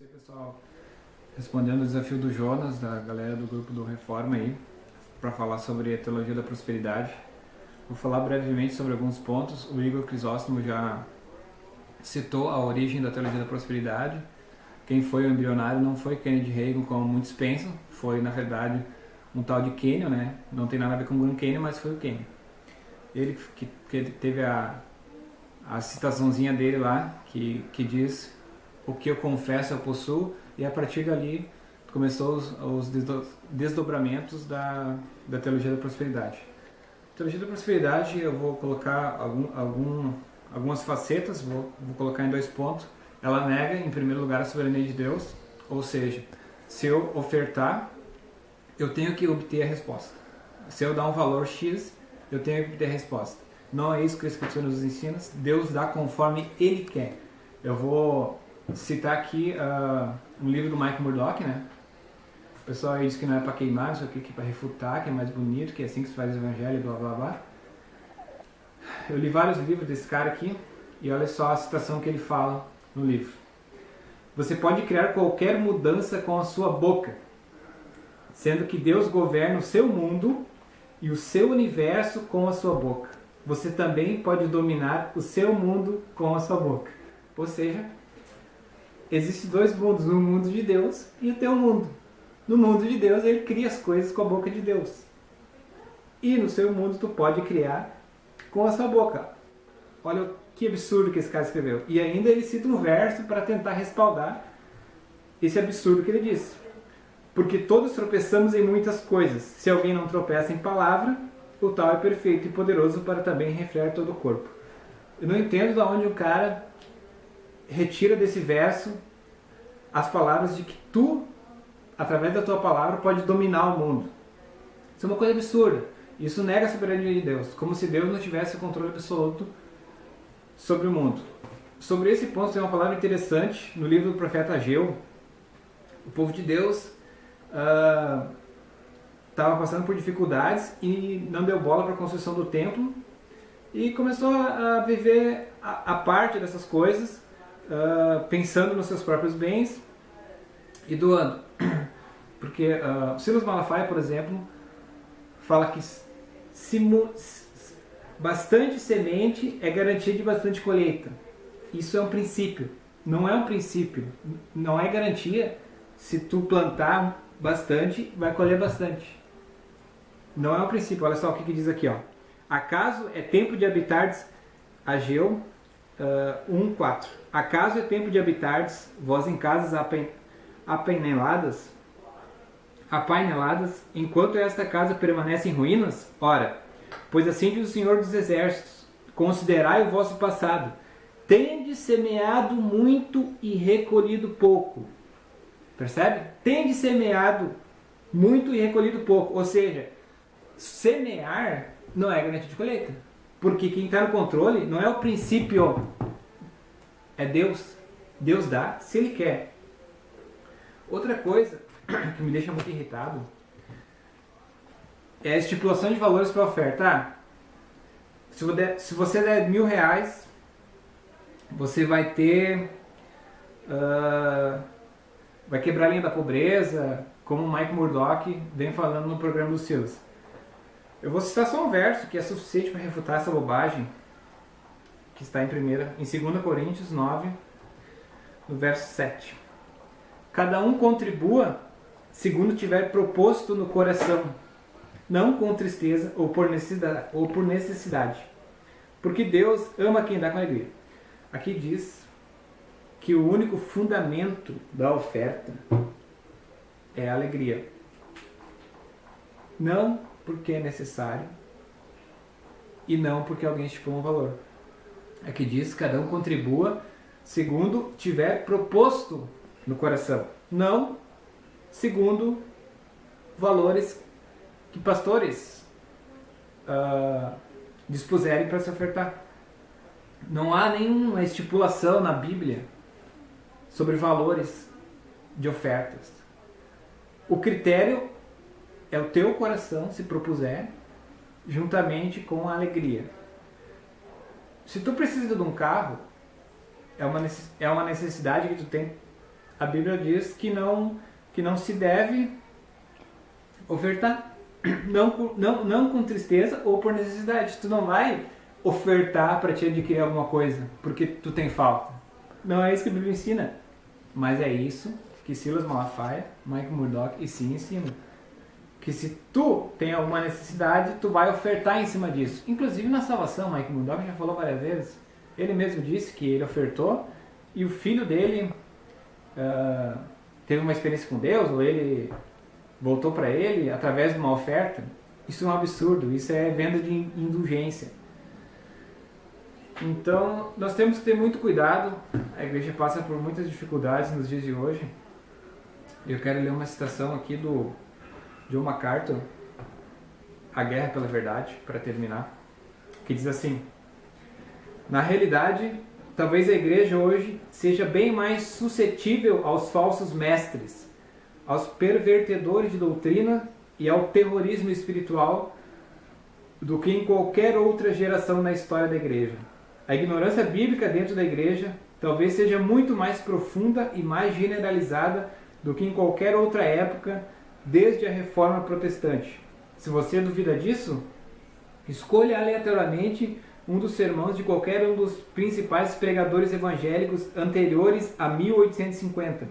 Isso aí, pessoal. Respondendo o desafio do Jonas, da galera do grupo do Reforma aí, para falar sobre a teologia da prosperidade. Vou falar brevemente sobre alguns pontos. O Igor Crisóstomo já citou a origem da teologia da prosperidade. Quem foi o embrionário não foi Kennedy Reagan, como muitos pensam. Foi, na verdade, um tal de Kenyon, né? Não tem nada a ver com o Grand Canyon, mas foi o Kenyon. Ele que teve a citaçãozinha dele lá, que diz: o que eu confesso eu possuo, e a partir dali começou os desdobramentos da teologia da prosperidade. A teologia da prosperidade eu vou colocar algumas facetas, vou colocar em 2 pontos. Ela nega, em primeiro lugar, a soberania de Deus, ou seja, se eu ofertar, eu tenho que obter a resposta. Se eu dar um valor X, eu tenho que obter a resposta. Não é isso que a Escritura nos ensina. Deus dá conforme Ele quer. Eu vou citar aqui um livro do Mike Murdock, né? O pessoal aí diz que não é para queimar, isso aqui é para refutar, que é mais bonito, que é assim que se faz o evangelho, blá blá blá. Eu li vários livros desse cara aqui e olha só a citação que ele fala no livro. Você pode criar qualquer mudança com a sua boca, sendo que Deus governa o seu mundo e o seu universo com a sua boca. Você também pode dominar o seu mundo com a sua boca. Ou seja, existem 2 mundos, o mundo de Deus e o teu mundo. No mundo de Deus, ele cria as coisas com a boca de Deus. E no seu mundo, tu pode criar com a sua boca. Olha que absurdo que esse cara escreveu. E ainda ele cita um verso para tentar respaldar esse absurdo que ele disse. Porque todos tropeçamos em muitas coisas. Se alguém não tropeça em palavra, o tal é perfeito e poderoso para também refrear todo o corpo. Eu não entendo de onde o cara retira desse verso as palavras de que tu, através da tua palavra, pode dominar o mundo. Isso é uma coisa absurda. Isso nega a soberania de Deus, como se Deus não tivesse o controle absoluto sobre o mundo. Sobre esse ponto tem uma palavra interessante no livro do profeta Ageu. O povo de Deus estava passando por dificuldades e não deu bola para a construção do templo e começou a viver a parte dessas coisas, pensando nos seus próprios bens e doando. Porque Silas Malafaia, por exemplo, fala que bastante semente é garantia de bastante colheita. Isso é um princípio. Não é um princípio. Não é garantia. Se tu plantar bastante, vai colher bastante. Não é um princípio. Olha só o que diz aqui. Acaso é tempo de habitardes, Ageu 1:4. Acaso é tempo de habitardes, vós em casas apaineladas, enquanto esta casa permanece em ruínas? Ora, pois assim diz o Senhor dos Exércitos: considerai o vosso passado. Tendes semeado muito e recolhido pouco. Percebe? Tendes semeado muito e recolhido pouco. Ou seja, semear não é garantia de colheita. Porque quem está no controle não é o princípio, é Deus. Deus dá se Ele quer. Outra coisa que me deixa muito irritado é a estipulação de valores para oferta. Se você der R$1.000, você vai ter... vai quebrar a linha da pobreza, como o Mike Murdock vem falando no programa do Silas. Eu vou citar só um verso que é suficiente para refutar essa bobagem, que está em 2 Coríntios 9, no verso 7. Cada um contribua segundo tiver proposto no coração, não com tristeza ou por necessidade, porque Deus ama quem dá com alegria. Aqui diz que o único fundamento da oferta é a alegria. Não porque é necessário e não porque alguém estipula um valor. Aqui diz que cada um contribua segundo tiver proposto no coração, não segundo valores que pastores dispuserem para se ofertar. Não há nenhuma estipulação na Bíblia sobre valores de ofertas. O critério é o teu coração se propuser, juntamente com a alegria. Se tu precisa de um carro, é uma necessidade que tu tem A Bíblia diz que não se deve ofertar, não com tristeza ou por necessidade. Tu não vai ofertar para te adquirir alguma coisa porque tu tem falta. Não é isso que a Bíblia ensina, mas é isso que Silas Malafaia, Mike Murdock e Sim ensinam. Que se tu tem alguma necessidade, tu vai ofertar em cima disso. Inclusive na salvação, Mike Murdock já falou várias vezes. Ele mesmo disse que ele ofertou e o filho dele teve uma experiência com Deus, ou ele voltou para ele através de uma oferta. Isso é um absurdo, isso é venda de indulgência. Então, nós temos que ter muito cuidado. A igreja passa por muitas dificuldades nos dias de hoje. Eu quero ler uma citação aqui do John MacArthur, A Guerra pela Verdade, para terminar, que diz assim: na realidade, talvez a igreja hoje seja bem mais suscetível aos falsos mestres, aos pervertedores de doutrina e ao terrorismo espiritual do que em qualquer outra geração na história da igreja. A ignorância bíblica dentro da igreja talvez seja muito mais profunda e mais generalizada do que em qualquer outra época desde a Reforma Protestante. Se você duvida disso, escolha aleatoriamente um dos sermões de qualquer um dos principais pregadores evangélicos anteriores a 1850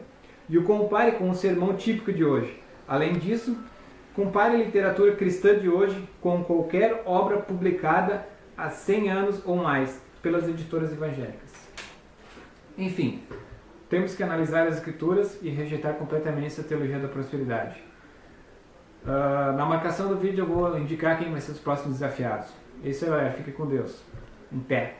e o compare com o sermão típico de hoje. Além disso, compare a literatura cristã de hoje com qualquer obra publicada há 100 anos ou mais pelas editoras evangélicas. Enfim, temos que analisar as escrituras e rejeitar completamente essa teologia da prosperidade. Na marcação do vídeo eu vou indicar quem vai ser os próximos desafiados. Isso é, fique com Deus. Em pé.